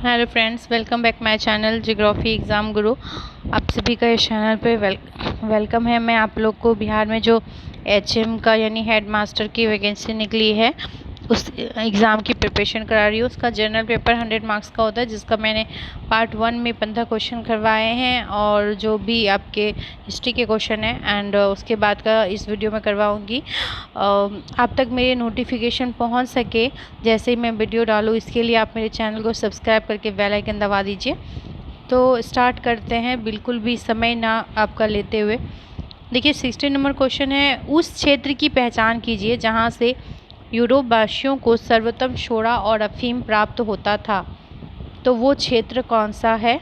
Hello friends, welcome back my channel geography exam गुरु। आप सभी का इस चैनल पे वेलकम है। मैं आप लोग को बिहार में जो एचएम का यानी हेड मास्टर की वैकेंसी निकली है उस एग्ज़ाम की प्रिपरेशन करा रही हूँ। उसका जनरल पेपर 100 मार्क्स का होता है, जिसका मैंने पार्ट 1 में 15 क्वेश्चन करवाए हैं और जो भी आपके हिस्ट्री के क्वेश्चन हैं एंड उसके बाद का इस वीडियो में करवाऊँगी। आप तक मेरे नोटिफिकेशन पहुँच सके जैसे ही मैं वीडियो डालूँ, इसके लिए आप मेरे चैनल को सब्सक्राइब करके बेल आइकन दबा दीजिए। तो स्टार्ट करते हैं, बिल्कुल भी समय ना आपका लेते हुए। देखिए 16 नंबर क्वेश्चन है, उस क्षेत्र की पहचान कीजिए जहाँ से यूरोप वासियों को सर्वोत्तम शोरा और अफीम प्राप्त होता था। तो वो क्षेत्र कौन सा है?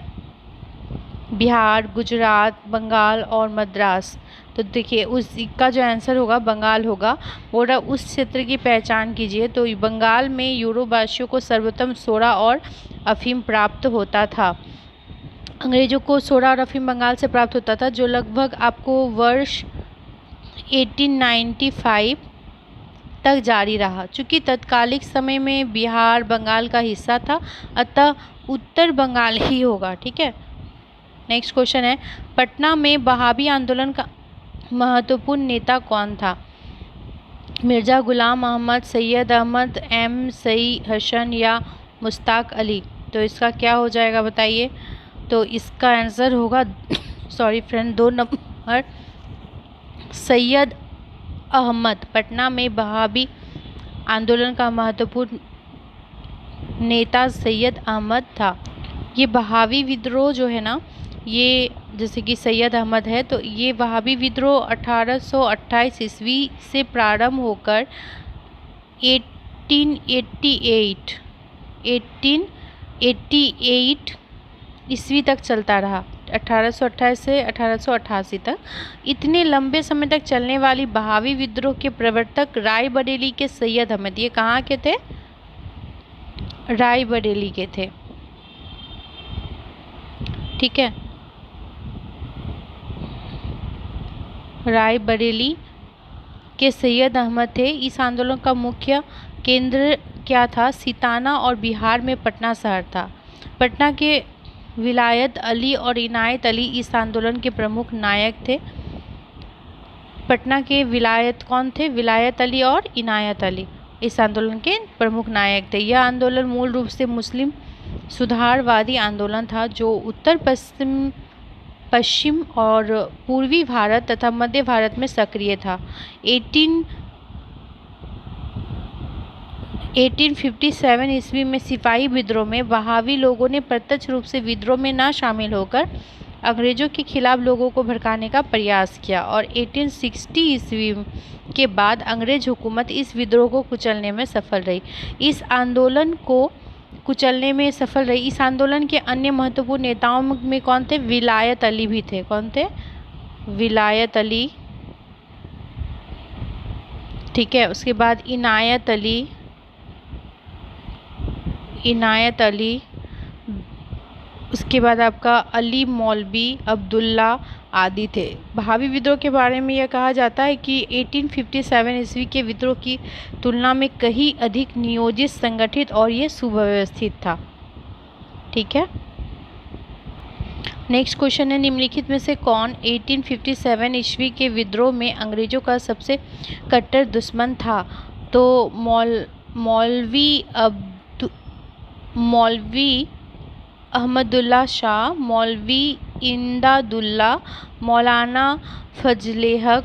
बिहार, गुजरात, बंगाल और मद्रास। तो देखिए उसका जो आंसर होगा बंगाल होगा। बोल रहा उस क्षेत्र की पहचान कीजिए, तो बंगाल में यूरोप वासियों को सर्वोत्तम शोरा और अफीम प्राप्त होता था। अंग्रेज़ों को शोरा और अफीम बंगाल से प्राप्त होता था, जो लगभग आपको वर्ष 1895 तक जारी रहा। चूँकि तत्कालिक समय में बिहार बंगाल का हिस्सा था, अतः उत्तर बंगाल ही होगा। ठीक है, नेक्स्ट क्वेश्चन है, पटना में वहाबी आंदोलन का महत्वपूर्ण नेता कौन था? मिर्ज़ा गुलाम अहमद, सैयद अहमद, एम सई हसन या मुश्ताक अली। तो इसका क्या हो जाएगा बताइए? तो इसका आंसर होगा sorry friend 2 number, Sayyid Ahmad. Patna में वहाबी आंदोलन का महत्वपूर्ण नेता सैयद अहमद था। ये वहाबी विद्रोह जो है ना, ये जैसे कि सैयद अहमद है, तो ये वहाबी विद्रोह 1828 ईस्वी से प्रारंभ होकर 1888 ईस्वी तक चलता रहा। 1828 से 1888 तक। इतने लंबे समय तक चलने वाली वहाबी विद्रोह के प्रवर्तक रायबरेली के सैयद अहमद, ये कहाँ के थे? रायबरेली के थे। ठीक है, रायबरेली के सैयद अहमद थे। इस आंदोलन का मुख्य केंद्र क्या था? सिताना और बिहार में पटना शहर था। पटना के विलायत अली और इनायत अली इस आंदोलन के प्रमुख नायक थे। पटना के विलायत कौन थे? विलायत अली और इनायत अली इस आंदोलन के प्रमुख नायक थे। यह आंदोलन मूल रूप से मुस्लिम सुधारवादी आंदोलन था, जो उत्तर पश्चिम और पूर्वी भारत तथा मध्य भारत में सक्रिय था। 1857 ईस्वी में सिपाही विद्रोह में वहाबी लोगों ने प्रत्यक्ष रूप से विद्रोह में न शामिल होकर अंग्रेजों के खिलाफ लोगों को भड़काने का प्रयास किया और 1860 ईस्वी के बाद अंग्रेज हुकूमत इस विद्रोह को कुचलने में सफल रही। इस आंदोलन के अन्य महत्वपूर्ण नेताओं में कौन थे? विलायत अली भी थे। कौन थे? विलायत अली। ठीक है, उसके बाद इनायत अली, उसके बाद आपका अली मौलवी, अब्दुल्ला आदि थे। वहाबी विद्रोह के बारे में यह कहा जाता है कि 1857 ईस्वी के विद्रोह की तुलना में कहीं अधिक नियोजित, संगठित और ये सुव्यवस्थित था। ठीक है, नेक्स्ट क्वेश्चन है, निम्नलिखित में से कौन 1857 ईस्वी के विद्रोह में अंग्रेजों का सबसे कट्टर दुश्मन था? तो मौलवी अहमदुल्ला शाह, मौलवी इमदादुल्ला, मौलाना फजले हक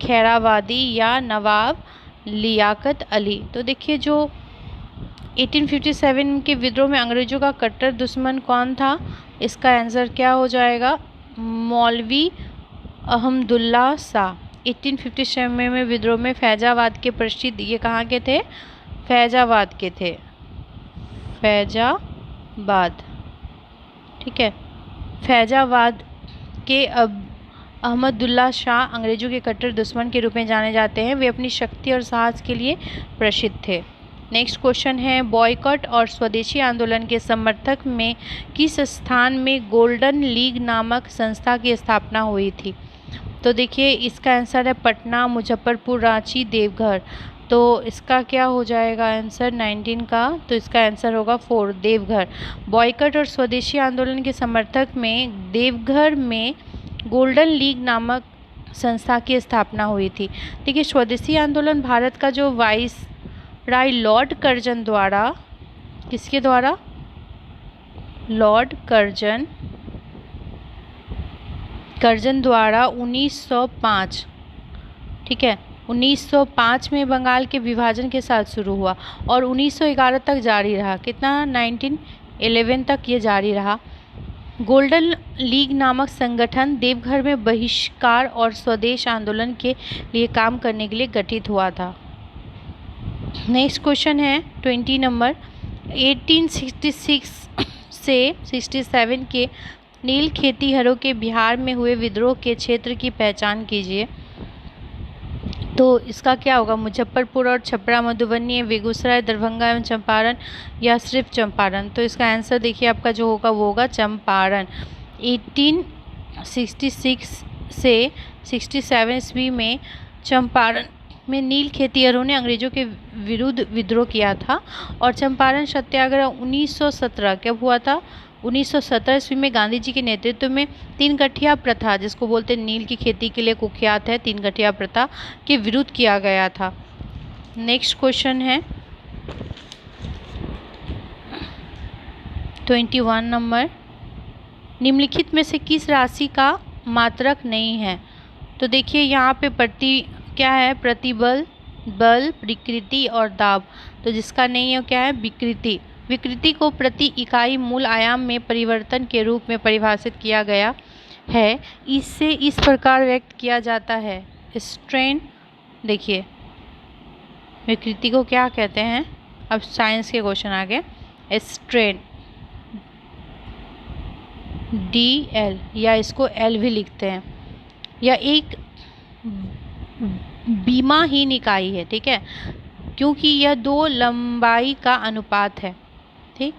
खैराबादी या नवाब लियाकत अली। तो देखिए जो 1857 के विद्रोह में अंग्रेजों का कट्टर दुश्मन कौन था? इसका आंसर क्या हो जाएगा? मौलवी अहमदुल्ला शाह। 1857 में विद्रोह में फैजाबाद के प्रसिद्ध, ये कहाँ के थे? फैजाबाद के थे। फैजाबाद। ठीक है, फैजाबाद के अहमदुल्ला शाह अंग्रेजों के कट्टर दुश्मन के रूप में जाने जाते हैं। वे अपनी शक्ति और साहस के लिए प्रसिद्ध थे। नेक्स्ट क्वेश्चन है, बॉयकॉट और स्वदेशी आंदोलन के समर्थक में किस स्थान में गोल्डन लीग नामक संस्था की स्थापना हुई थी? तो देखिए इसका आंसर है पटना, मुजफ्फरपुर, रांची, देवघर। तो इसका क्या हो जाएगा आंसर 19 का? तो इसका आंसर होगा 4 देवघर। बॉयकट और स्वदेशी आंदोलन के समर्थक में देवघर में गोल्डन लीग नामक संस्था की स्थापना हुई थी। देखिए, स्वदेशी आंदोलन भारत का जो वाइस राय लॉर्ड कर्जन द्वारा, किसके द्वारा? लॉर्ड कर्जन द्वारा 1905, ठीक है, 1905 में बंगाल के विभाजन के साथ शुरू हुआ और 1911 तक जारी रहा। कितना? 1911 तक ये जारी रहा। गोल्डन लीग नामक संगठन देवघर में बहिष्कार और स्वदेश आंदोलन के लिए काम करने के लिए गठित हुआ था। नेक्स्ट क्वेश्चन है 20 नंबर। 1866 से 67 के नील खेतीहरों के बिहार में हुए विद्रोह के क्षेत्र की पहचान कीजिए। तो इसका क्या होगा? मुजफ्फरपुर और छपरा, मधुबनी, बेगूसराय, दरभंगा एवं चंपारण, या सिर्फ चंपारण? तो इसका आंसर देखिए आपका जो होगा वो होगा चंपारण। 1866 से 67 ईस्वी में चंपारण में नील खेतीहरों ने अंग्रेजों के विरुद्ध विद्रोह किया था। और चंपारण सत्याग्रह 1917 कब हुआ था? 1917 ईस्वी में गांधी जी के नेतृत्व में तीन गठिया प्रथा, जिसको बोलते हैं नील की खेती के लिए कुख्यात है, तीन गठिया प्रथा के विरुद्ध किया गया था। नेक्स्ट क्वेश्चन है 21 नंबर। निम्नलिखित में से किस राशि का मात्रक नहीं है? तो देखिए यहाँ पे क्या है? प्रतिबल, बल, विकृति और दाब। तो जिसका नहीं है क्या है? विकृति। विकृति को प्रति इकाई मूल आयाम में परिवर्तन के रूप में परिभाषित किया गया है। इससे इस प्रकार व्यक्त किया जाता है, स्ट्रेन। देखिए विकृति को क्या कहते हैं? अब साइंस के क्वेश्चन आ गए। स्ट्रेन, DL, या इसको L भी लिखते हैं, या एक बीमाहीन इकाई है, ठीक है, क्योंकि यह दो लंबाई का अनुपात है, ठीक।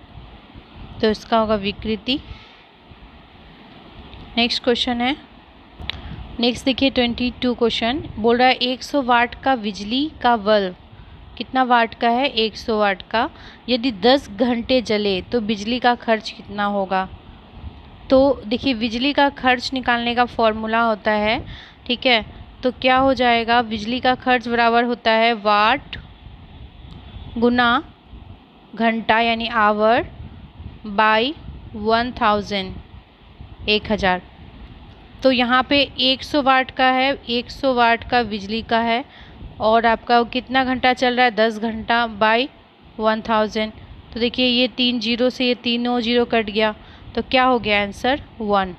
तो इसका होगा विकृति। नेक्स्ट क्वेश्चन है, नेक्स्ट देखिए 22 क्वेश्चन बोल रहा है 100 वाट का बिजली का बल्ब कितना वाट का है? 100 वाट का। यदि 10 घंटे जले तो बिजली का खर्च कितना होगा? तो देखिए बिजली का खर्च निकालने का फॉर्मूला होता है, ठीक है, तो क्या हो जाएगा? बिजली का खर्च बराबर होता है वाट गुना घंटा यानी आवर बाई 1000, 1000। तो यहाँ पे 100 वाट का है, 100 वाट का बिजली का है, और आपका कितना घंटा चल रहा है? 10 घंटा बाई 1000। तो देखिए ये 3 जीरो से ये तीनों जीरो कट गया, तो क्या हो गया आंसर? 1।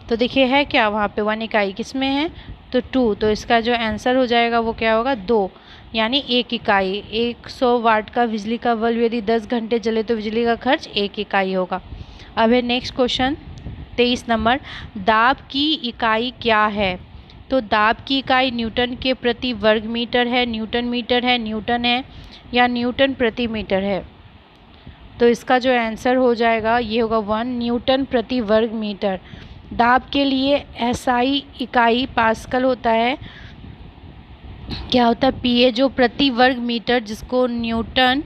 तो देखिए है क्या वहाँ पे 1 इकाई किस में है? तो 2। तो इसका जो आंसर हो जाएगा वो क्या होगा? 2, यानी 1 इकाई। 100 वाट का बिजली का बल्ब यदि 10 घंटे जले तो बिजली का खर्च 1 इकाई होगा। अब है नेक्स्ट क्वेश्चन 23 नंबर। दाब की इकाई क्या है? तो दाब की इकाई न्यूटन के प्रति वर्ग मीटर है, न्यूटन मीटर है, न्यूटन है, या न्यूटन प्रति मीटर है? तो इसका जो आंसर हो जाएगा ये होगा 1 न्यूटन प्रति वर्ग मीटर। दाब के लिए एसआई इकाई पास्कल होता है। क्या होता है? पीए जो प्रति वर्ग मीटर, जिसको न्यूटन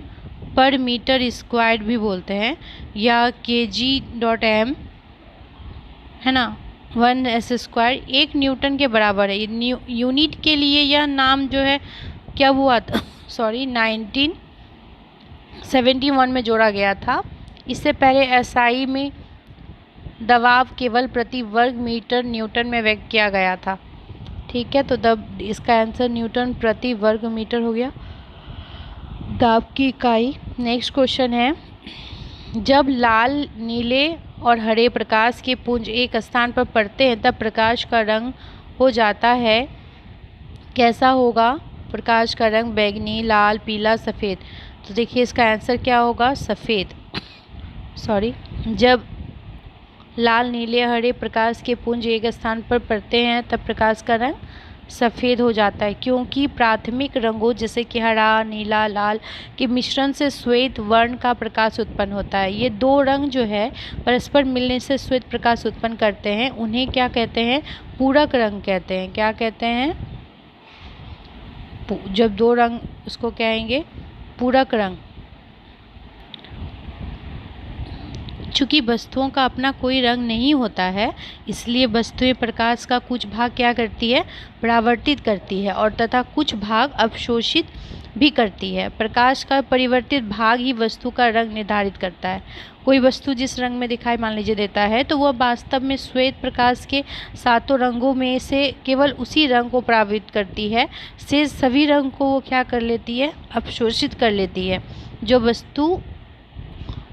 पर मीटर स्क्वायर्ड भी बोलते हैं, या kg.m है ना, 1s², 1 न्यूटन के बराबर है। यूनिट के लिए यह नाम जो है क्या हुआ था? सॉरी 1971 में जोड़ा गया था। इससे पहले एसआई में दबाव केवल प्रति वर्ग मीटर न्यूटन में व्यक्त किया गया था, ठीक है। तो तब इसका आंसर न्यूटन प्रति वर्ग मीटर हो गया दाब की इकाई। नेक्स्ट क्वेश्चन है, जब लाल, नीले और हरे प्रकाश के पुंज एक स्थान पर पड़ते हैं तब प्रकाश का रंग हो जाता है, कैसा होगा? प्रकाश का रंग बैंगनी, लाल, पीला, सफ़ेद। तो देखिए इसका आंसर क्या होगा? सफ़ेद। सॉरी, जब लाल, नीले, हरे प्रकाश के पुंज एक स्थान पर पड़ते हैं तब प्रकाश का रंग सफ़ेद हो जाता है, क्योंकि प्राथमिक रंगों जैसे कि हरा, नीला, लाल के मिश्रण से श्वेत वर्ण का प्रकाश उत्पन्न होता है। ये दो रंग जो है परस्पर मिलने से श्वेत प्रकाश उत्पन्न करते हैं, उन्हें क्या कहते हैं? पूरक रंग कहते हैं। क्या कहते हैं? जब दो रंग, उसको कहेंगे पूरक रंग। चूँकि वस्तुओं का अपना कोई रंग नहीं होता है, इसलिए वस्तुएं प्रकाश का कुछ भाग क्या करती है, परावर्तित करती है, और तथा कुछ भाग अवशोषित भी करती है। प्रकाश का परिवर्तित भाग ही वस्तु का रंग निर्धारित करता है। कोई वस्तु जिस रंग में दिखाई मान लीजिए देता है, तो वह वास्तव में श्वेत प्रकाश के सातों रंगों में से केवल उसी रंग को परावर्तित करती है। शेष सभी रंग को वो क्या कर लेती है, अवशोषित कर लेती है। जो वस्तु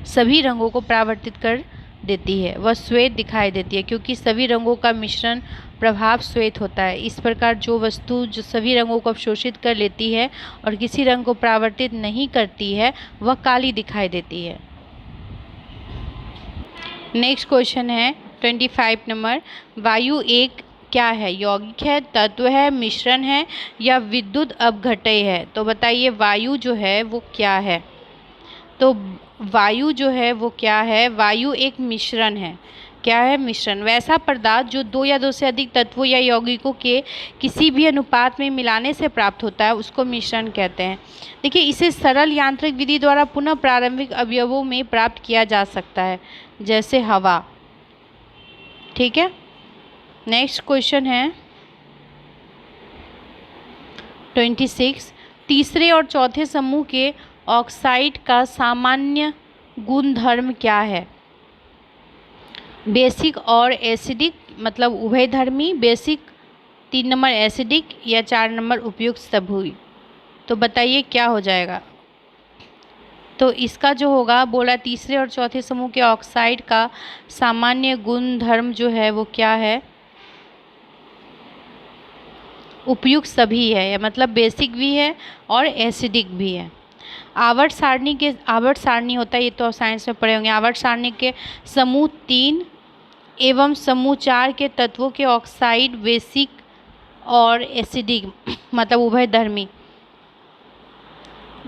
सभी रंगों को परावर्तित कर देती है वह श्वेत दिखाई देती है, क्योंकि सभी रंगों का मिश्रण प्रभाव श्वेत होता है। इस प्रकार जो वस्तु जो सभी रंगों को अवशोषित कर लेती है और किसी रंग को परावर्तित नहीं करती है, वह काली दिखाई देती है। नेक्स्ट क्वेश्चन है 25 नंबर। वायु एक क्या है, यौगिक है, तत्व है, मिश्रण है या विद्युत अपघटय है? तो बताइए वायु जो है वो क्या है? तो वायु जो है वो क्या है, वायु एक मिश्रण है। क्या है, मिश्रण। वैसा पदार्थ जो दो या दो से अधिक तत्वों या यौगिकों के किसी भी अनुपात में मिलाने से प्राप्त होता है, उसको मिश्रण कहते हैं। देखिए, इसे सरल यांत्रिक विधि द्वारा पुनः प्रारंभिक अवयवों में प्राप्त किया जा सकता है, जैसे हवा। ठीक है। नेक्स्ट क्वेश्चन है 26। तीसरे और चौथे समूह के ऑक्साइड का सामान्य गुणधर्म क्या है? बेसिक और एसिडिक, मतलब उभयधर्मी। बेसिक 3 नंबर एसिडिक या 4 नंबर उपयुक्त सभी। तो बताइए क्या हो जाएगा? तो इसका जो होगा, बोला तीसरे और चौथे समूह के ऑक्साइड का सामान्य गुणधर्म जो है वो क्या है, उपयुक्त सभी है, मतलब बेसिक भी है और एसिडिक भी है। आवर्त सारणी होता है, ये तो साइंस में पढ़े होंगे। आवर्त सारणी के समूह 3 एवं समूह 4 के तत्वों के ऑक्साइड बेसिक और एसिडिक, मतलब उभयधर्मी,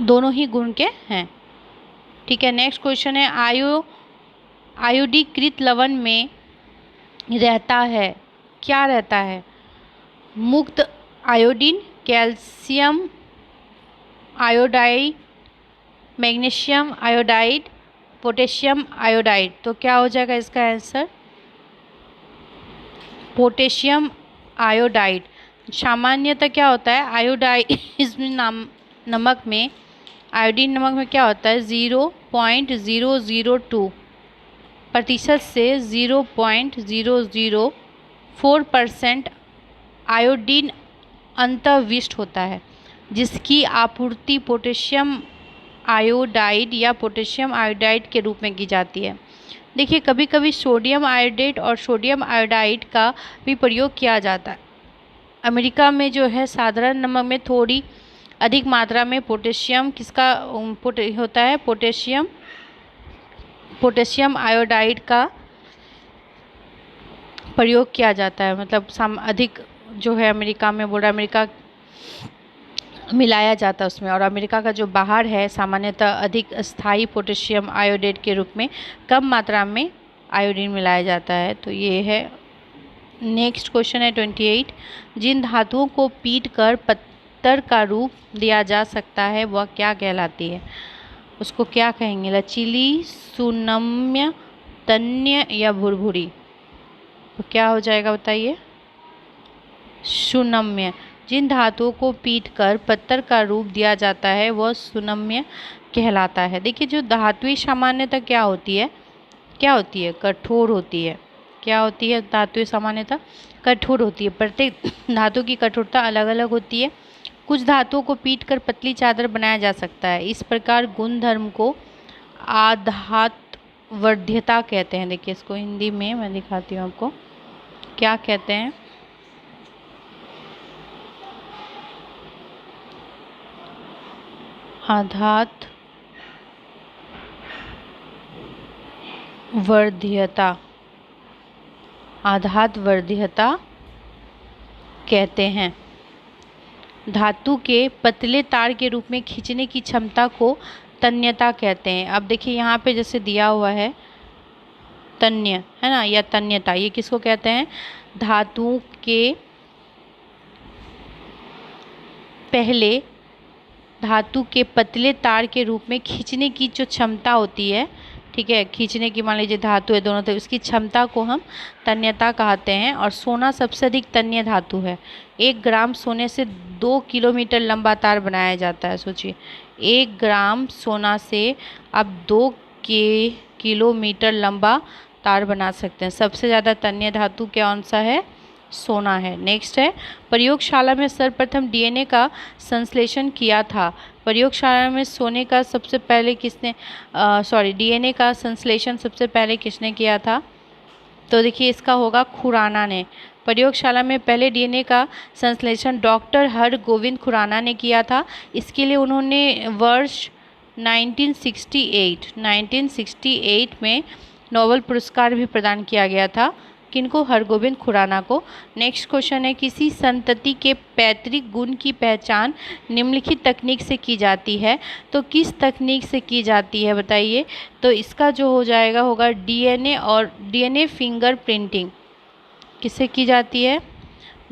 दोनों ही गुण के हैं। ठीक है। नेक्स्ट क्वेश्चन है आयोडीकृत लवण में रहता है, क्या रहता है? मुक्त iodine, calcium iodide, magnesium iodide, potassium iodide. तो क्या हो जाएगा इसका आंसर? Potassium iodide. सामान्यतः क्या होता है, आयोडाइड इसमें नमक में, आयोडीन नमक में क्या होता है, 0.002% से 0.004% आयोडीन अंतर्विष्ट होता है, जिसकी आपूर्ति पोटेशियम आयोडाइड या पोटेशियम आयोडाइड के रूप में की जाती है। देखिए, कभी कभी सोडियम आयोडेट और सोडियम आयोडाइड का भी प्रयोग किया जाता है। अमेरिका में जो है साधारण नमक में थोड़ी अधिक मात्रा में पोटेशियम होता है, पोटेशियम आयोडाइड का प्रयोग किया जाता है। मतलब अधिक जो है अमेरिका में, बोल रहा अमेरिका मिलाया जाता है उसमें, और अमेरिका का जो बाहर है सामान्यतः अधिक स्थायी पोटेशियम आयोडेट के रूप में कम मात्रा में आयोडीन मिलाया जाता है। तो ये है। नेक्स्ट क्वेश्चन है 28। जिन धातुओं को पीट कर पत्थर का रूप दिया जा सकता है वह क्या कहलाती है? उसको क्या कहेंगे? लचीली, सुनम्य, तन्य या भुरभुरी? तो क्या हो जाएगा बताइए? सुनम्य। जिन धातुओं को पीटकर पत्थर का रूप दिया जाता है वह सुनम्य कहलाता है। देखिए, जो धातुएं सामान्यतः क्या होती है, कठोर होती है। क्या होती है? धातुएं सामान्यतः कठोर होती है। प्रत्येक धातु की कठोरता अलग अलग होती है। कुछ धातुओं को पीटकर पतली चादर बनाया जा सकता है। इस प्रकार गुणधर्म को आधातवर्ध्यता कहते हैं। देखिए, इसको हिंदी में मैं दिखाती हूँ आपको, क्या कहते हैं। आधातवर्ध्यता कहते हैं। धातु के पतले तार के रूप में खींचने की क्षमता को तन्यता कहते हैं। अब देखिए यहाँ पे जैसे दिया हुआ है तन्य, है ना, या तन्यता, ये किसको कहते हैं? धातु के पहले धातु के पतले तार के रूप में खींचने की जो क्षमता होती है, ठीक है, खींचने की मान लीजिए धातु है दोनों तरफ, उसकी क्षमता को हम तन्यता कहते हैं। और सोना सबसे अधिक तन्य धातु है। 1 ग्राम सोने से 2 किलोमीटर लंबा तार बनाया जाता है। सोचिए 1 ग्राम सोना से आप 2 किलोमीटर लंबा तार बना सकते हैं। सबसे ज़्यादा तन्य धातु कौन सा है? सोना है। नेक्स्ट है, प्रयोगशाला में सर्वप्रथम डीएनए का संश्लेषण किया था। प्रयोगशाला में सोने का सबसे पहले डीएनए का संश्लेषण सबसे पहले किसने किया था? तो देखिए इसका होगा खुराना ने। प्रयोगशाला में पहले डीएनए का संश्लेषण डॉक्टर हरगोविंद खुराना ने किया था। इसके लिए उन्होंने वर्ष 1968 में नोबेल पुरस्कार भी प्रदान किया गया था। किनको? हरगोविंद खुराना को। नेक्स्ट क्वेश्चन है, किसी संतति के पैतृक गुण की पहचान निम्नलिखित तकनीक से की जाती है। तो किस तकनीक से की जाती है बताइए? तो इसका जो हो जाएगा होगा डीएनए और डीएनए फिंगर प्रिंटिंग। किससे की जाती है?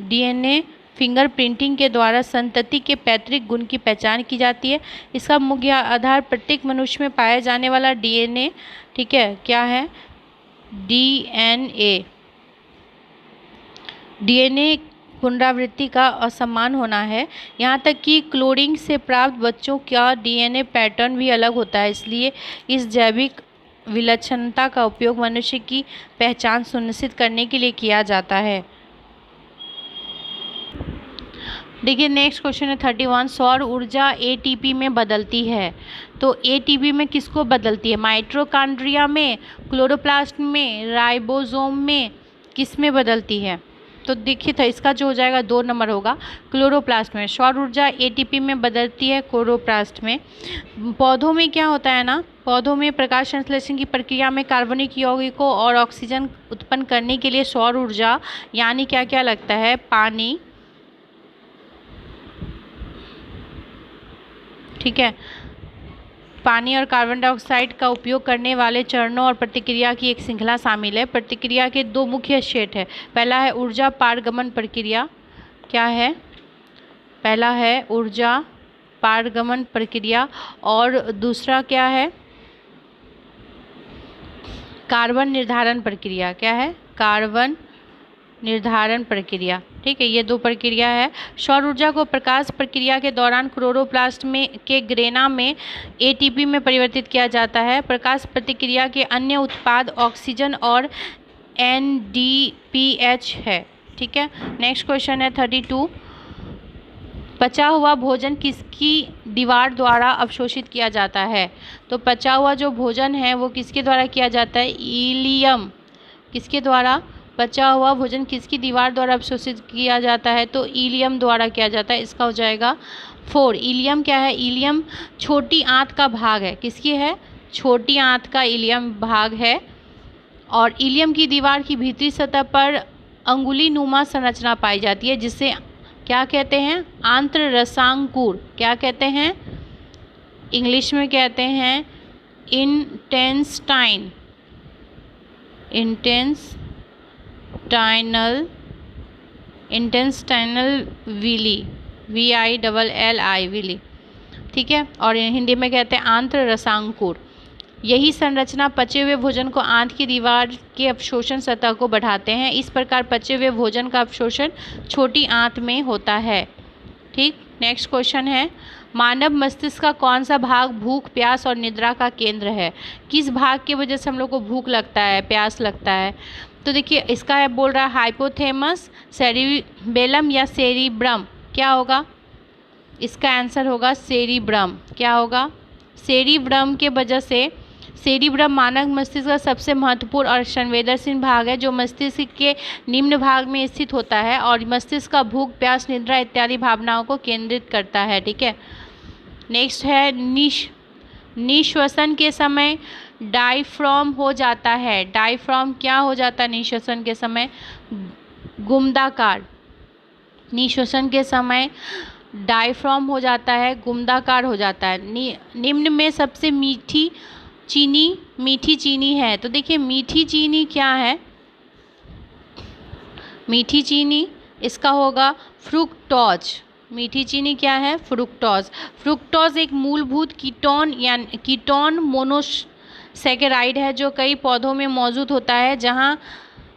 डीएनए फिंगर प्रिंटिंग के द्वारा संतति के पैतृक गुण की पहचान की जाती है। इसका मुख्य आधार प्रत्येक मनुष्य में पाया जाने वाला डीएनए, ठीक है, क्या है? डीएनए पुनरावृत्ति का असमान होना है। यहाँ तक कि क्लोनिंग से प्राप्त बच्चों का डीएनए पैटर्न भी अलग होता है। इसलिए इस जैविक विलक्षणता का उपयोग मनुष्य की पहचान सुनिश्चित करने के लिए किया जाता है। देखिए नेक्स्ट क्वेश्चन है 31, सौर ऊर्जा एटीपी में बदलती है। तो एटीपी में किसको बदलती है? माइटोकॉन्ड्रिया में, क्लोरोप्लास्ट में, राइबोसोम में, किस में बदलती है? तो देखिए था इसका जो हो जाएगा 2 नंबर होगा, क्लोरोप्लास्ट में। सौर ऊर्जा एटीपी में बदलती है क्लोरोप्लास्ट में। पौधों में क्या होता है ना, पौधों में प्रकाश संश्लेषण की प्रक्रिया में कार्बनिक यौगिकों और ऑक्सीजन उत्पन्न करने के लिए सौर ऊर्जा यानी क्या क्या लगता है? पानी, ठीक है, पानी और कार्बन डाइऑक्साइड का उपयोग करने वाले चरणों और प्रतिक्रिया की एक श्रृंखला शामिल है। प्रतिक्रिया के 2 मुख्य सेट है। पहला है ऊर्जा पारगमन प्रक्रिया। क्या है? पहला है ऊर्जा पारगमन प्रक्रिया और दूसरा क्या है? कार्बन निर्धारण प्रक्रिया। क्या है? कार्बन निर्धारण प्रक्रिया, ठीक है, ये 2 प्रक्रिया है। सौर ऊर्जा को प्रकाश प्रक्रिया के दौरान क्लोरोप्लास्ट में के ग्रेना में एटीपी में परिवर्तित किया जाता है। प्रकाश प्रतिक्रिया के अन्य उत्पाद ऑक्सीजन और एनडीपीएच है, ठीक है। नेक्स्ट क्वेश्चन है 32, पचा हुआ भोजन किसकी दीवार द्वारा अवशोषित किया जाता है? तो पचा हुआ जो भोजन है वो किसके द्वारा किया जाता है? इलियम। किसके द्वारा? बचा हुआ भोजन किसकी दीवार द्वारा अवशोषित किया जाता है? तो इलियम द्वारा किया जाता है। इसका हो जाएगा 4। इलियम क्या है? इलियम छोटी आंत का भाग है। किसकी है? छोटी आंत का इलियम भाग है। और इलियम की दीवार की भीतरी सतह पर अंगुली नुमा संरचना पाई जाती है, जिसे क्या कहते हैं? आंत्ररसांकुर। क्या कहते हैं? इंग्लिश में कहते हैं इंटेस्टाइनल विली, VILLI विली, ठीक है, और हिंदी में कहते हैं आंत्ररसांकुर। यही संरचना पचे हुए भोजन को आंत की दीवार के अवशोषण सतह को बढ़ाते हैं। इस प्रकार पचे हुए भोजन का अवशोषण छोटी आंत में होता है, ठीक। नेक्स्ट क्वेश्चन है, मानव मस्तिष्क का कौन सा भाग भूख, प्यास और निद्रा का केंद्र है? किस भाग की वजह से हम लोग को भूख लगता है, प्यास लगता है? तो देखिए इसका है, बोल रहा है हाइपोथैलेमस, सेरिबेलम या सेरिब्रम। क्या होगा? इसका आंसर होगा सेरिब्रम। क्या होगा? सेरिब्रम के वजह से। सेरिब्रम मानव मस्तिष्क का सबसे महत्वपूर्ण और संवेदनशील भाग है, जो मस्तिष्क के निम्न भाग में स्थित होता है और मस्तिष्क का भूख, प्यास, निद्रा इत्यादि भावनाओं को केंद्रित करता है, ठीक है। नेक्स्ट है, निश्वसन के समय डायफ्राम हो जाता है। डायफ्राम क्या हो जाता है निश्वसन के समय? गुम्दाकार। निश्वसन के समय डायफ्राम हो जाता है, गुम्दाकार हो जाता है। निम्न में सबसे मीठी चीनी है। तो देखिए मीठी चीनी क्या है? मीठी चीनी इसका होगा फ्रुक्टोज। मीठी चीनी क्या है? फ्रुक्टोज। फ्रुक्टोज एक मूलभूत कीटोन मोनोसैकेराइड है जो कई पौधों में मौजूद होता है, जहां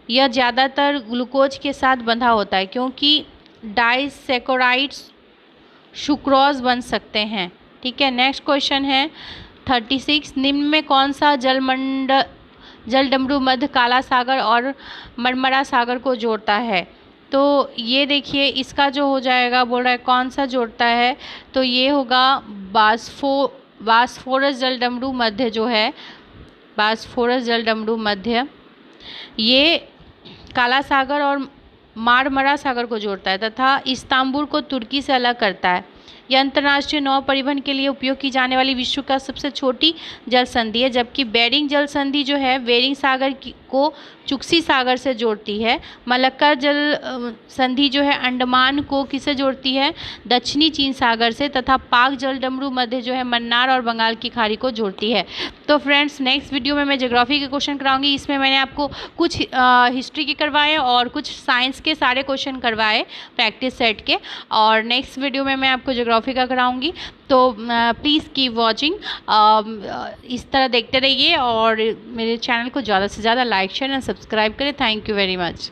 यह ज़्यादातर ग्लूकोज के साथ बंधा होता है, क्योंकि डाइसैकेराइड्स सुक्रोज बन सकते हैं। ठीक है, नेक्स्ट क्वेश्चन है 36। निम्न में कौन सा जलडमरू मध्य काला सागर और मरमरा सागर को जोड़ता है? तो ये देखिए, इसका जो हो जाएगा, बोल रहा है कौन सा जोड़ता है, तो ये होगा बास्फोरस जलडमरू मध्य जो है, बास्फोरस जलडमरू मध्य, ये काला सागर और मारमरा सागर को जोड़ता है तथा इस्तांबुल को तुर्की से अलग करता है। यह अंतर्राष्ट्रीय नौ परिवहन के लिए उपयोग की जाने वाली विश्व का सबसे छोटी जल संधि है, जबकि बेरिंग जल संधि जो है बेरिंग सागर को चुक्सी सागर से जोड़ती है। मलक्का जल संधि जो है अंडमान को किसे जोड़ती है? दक्षिणी चीन सागर से, तथा पाक जलडमरू मध्य जो है मन्नार और बंगाल की खाड़ी को जोड़ती है। तो फ्रेंड्स, नेक्स्ट वीडियो में मैं ज्योग्राफी के क्वेश्चन कराऊंगी। इसमें मैंने आपको कुछ हिस्ट्री के करवाए और कुछ साइंस के सारे क्वेश्चन करवाए प्रैक्टिस सेट के, और नेक्स्ट वीडियो में मैं आपको ज्योग्राफी का कराऊंगी। तो प्लीज़ कीप वॉचिंग, इस तरह देखते रहिए और मेरे चैनल को ज़्यादा से ज़्यादा लाइक शेयर एंड सब्सक्राइब करें। Thank you very much.